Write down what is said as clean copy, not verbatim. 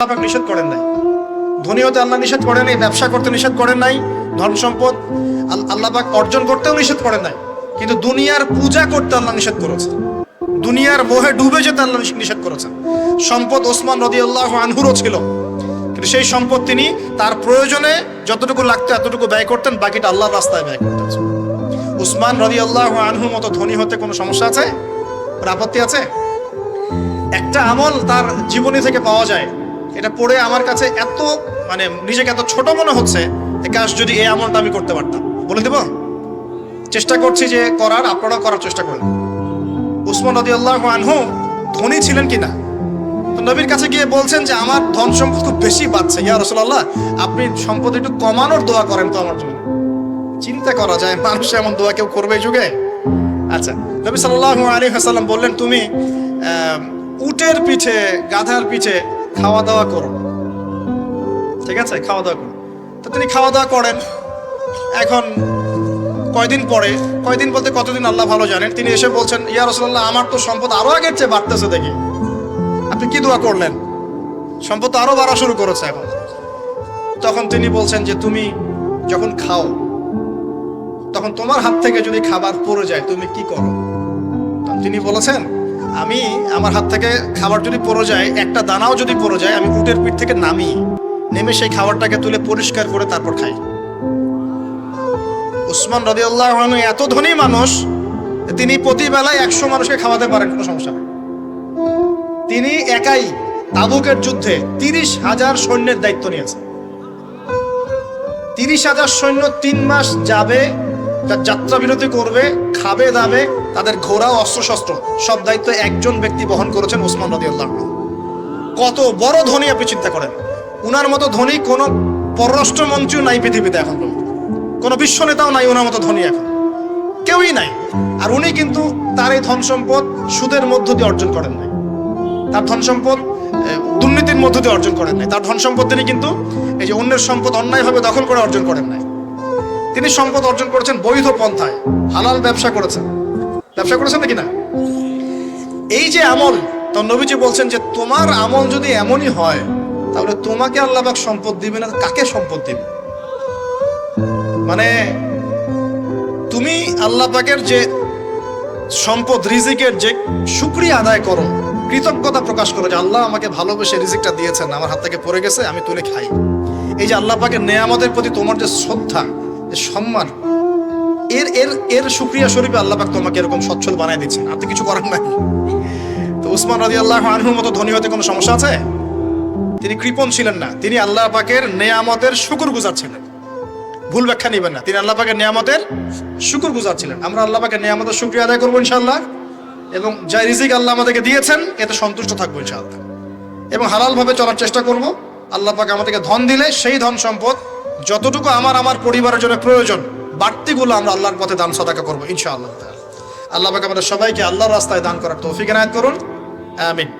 আল্লাহ পাক নিষেধ করেন নাই, ধনী হতে আল্লাহ নিষেধ করেন নাই, ব্যবসা করতে নিষেধ করেন নাই, ধন সম্পদ আল্লাহ পাক অর্জন করতেও নিষেধ করেন নাই, কিন্তু দুনিয়ার পূজা করতে আল্লাহ নিষেধ করেছেন, দুনিয়ার মোহে ডুবে যেতে আল্লাহ নিষেধ করেছেন। সম্পদ ওসমান রাদিয়াল্লাহু আনহুরও ছিল, কিন্তু সেই সম্পদ তিনি তার প্রয়োজনে যতটুকু লাগতো এতটুকু ব্যয় করতেন, বাকিটা আল্লাহর রাস্তায় ব্যয় করতেন। উসমান রাদিয়াল্লাহু আনহুর মতো ধনী হতে কোনো সমস্যা আছে? আপত্তি আছে? একটা আমল তার জীবনী থেকে পাওয়া যায়, এটা পড়ে আমার কাছে এত নিজেকে এত ছোট মনে হচ্ছে, কাশ যদি এই আমলটা আমি করতে পারতাম। বলে দেব, চেষ্টা করছি যে করার, আপনারাও করার চেষ্টা করেন। উসমান রাদিয়াল্লাহু আনহু ধনী ছিলেন কিনা, তো নবীর কাছে গিয়ে বলছেন যে আমার ধন সম্পদ খুব বেশি বাড়ছে, ইয়া রাসূলুল্লাহ আপনি সম্পদ একটু কমানোর দোয়া করেন তো আমার জন্য। চিন্তা করা যায়, মানুষ এমন দোয়া কেউ করবে এই যুগে? আচ্ছা, নবী সাল্লাল্লাহু আলাইহি ওয়াসাল্লাম বললেন তুমি উটের পিঠে, গাধার পিঠে খাওয়া দাওয়া করো, ঠিক আছে, খাওয়া দাওয়া করো। তো তিনি খাওয়া দাওয়া করেন। এখন কয়দিন পরে, কয়দিন বলতে কতদিন আল্লাহ ভালো জানেন, তিনি এসে বলছেন ইয়া রাসূলুল্লাহ আমার তো সম্পদ আরো আগের চেয়ে বাড়তেছে, দেখি আপনি কি দোয়া করলেন, সম্পদ তো আরো বাড়া শুরু করেছে এখন। তখন তিনি বলছেন যে তুমি যখন খাও তখন তোমার হাত থেকে যদি খাবার পড়ে যায় তুমি কি করো? তিনি বলেছেন আমি আমার হাত থেকে খাবার যদি পড়ে যায়, একটা দানাও যদি পড়ে যায়, আমি উটের পিঠ থেকে নেমে সেই খাবারটাকে তুলে পরিষ্কার করে তারপর খাই। উসমান রাদিয়াল্লাহু আনহু এত ধনী মানুষ, তিনি প্রতি বেলায় 100 মানুষকে খাওয়াতে পারেন, কোনো সমস্যা নেই। তিনি একাই তাবুকের যুদ্ধে 30,000 সৈন্যের দায়িত্ব নিয়েছেন। 30,000 সৈন্য 3 মাস যাবে, যাত্রা বিরতি করবে, খাবে দাবে, তাদের ঘোড়া অস্ত্রশস্ত্র সব দায়িত্ব একজন ব্যক্তি বহন করেছেন, ওসমান রাদিয়াল্লাহু আনহু। কত বড় ধনী আপনি চিন্তা করেন। উনার মতো ধনী কোনো পররাষ্ট্রমন্ত্রীও নাই পৃথিবীতে, এখন কোনো বিশ্ব নেতাও নাই ওনার মতো ধনী, এখন কেউই নাই। আর উনি কিন্তু তার এই ধন সম্পদ সুদের মধ্য দিয়ে অর্জন করেন নাই, তার ধন সম্পদ দুর্নীতির মধ্য দিয়ে অর্জন করেন নাই, তার ধন সম্পদ তিনি কিন্তু এই যে অন্যের সম্পদ অন্যায়ভাবে দখল করে অর্জন করেন নাই। তিনি সম্পদ অর্জন করেছেন বৈধ পন্থায়, হালাল ব্যবসা করেছেন নাকি না? এই যে আমল, তো নবীজি বলছেন যে তোমার আমল যদি এমনই হয় তাহলে তোমাকে আল্লাহ পাক সম্পদ দিবে না, কাকে সম্পদ দিবে? তুমি আল্লাহ পাকের যে সম্পদ, রিজিকের যে শুকরিয়া আদায় করো, কৃতজ্ঞতা প্রকাশ করো যে আল্লাহ আমাকে ভালোবেসে রিজিকটা দিয়েছেন, আমার হাত থেকে পড়ে গেছে, আমি তুলে খাই। এই যে আল্লাহ পাকের নেয়ামতের প্রতি তোমার যে শ্রদ্ধা, যে সম্মান, এর শুকরিয়া স্বরূপে আল্লাহ পাক তোমাকে এরকম সচ্ছল বানায় দিচ্ছেন, আপনি কিছু করেন নাই। তো উসমান রাদিয়াল্লাহু আনহুর মতো ধনী হতে কোনো সমস্যা আছে? তিনি কৃপণ ছিলেন না, তিনি আল্লাহ পাকের নেয়ামতের শুকরগুজার ছিলেন। ভুল ব্যাখ্যা নেবেন না, তিনি আল্লাহ পাকের নেয়ামতের শুকরগুজার ছিলেন। আমরা আল্লাহ পাকের নেয়ামতের শুকরিয়া আদায় করবো ইনশাআল্লাহ, এবং যা রিজিক আল্লাহ আমাদেরকে দিয়েছেন এতে সন্তুষ্ট থাকবো ইনশাআল্লাহ, এবং হালাল ভাবে চলার চেষ্টা করব। আল্লাহ পাক আমাদেরকে ধন দিলে সেই ধন সম্পদ যতটুকু আমার পরিবারের জন্য প্রয়োজন, বাড়তিগুলো আমরা আল্লাহর পথে দান সাদাকা করবো ইনশাআল্লাহ। আল্লাহ পাক আমাদের সবাইকে আল্লাহর রাস্তায় দান করার তৌফিক এনায়েত করুন, আমিন।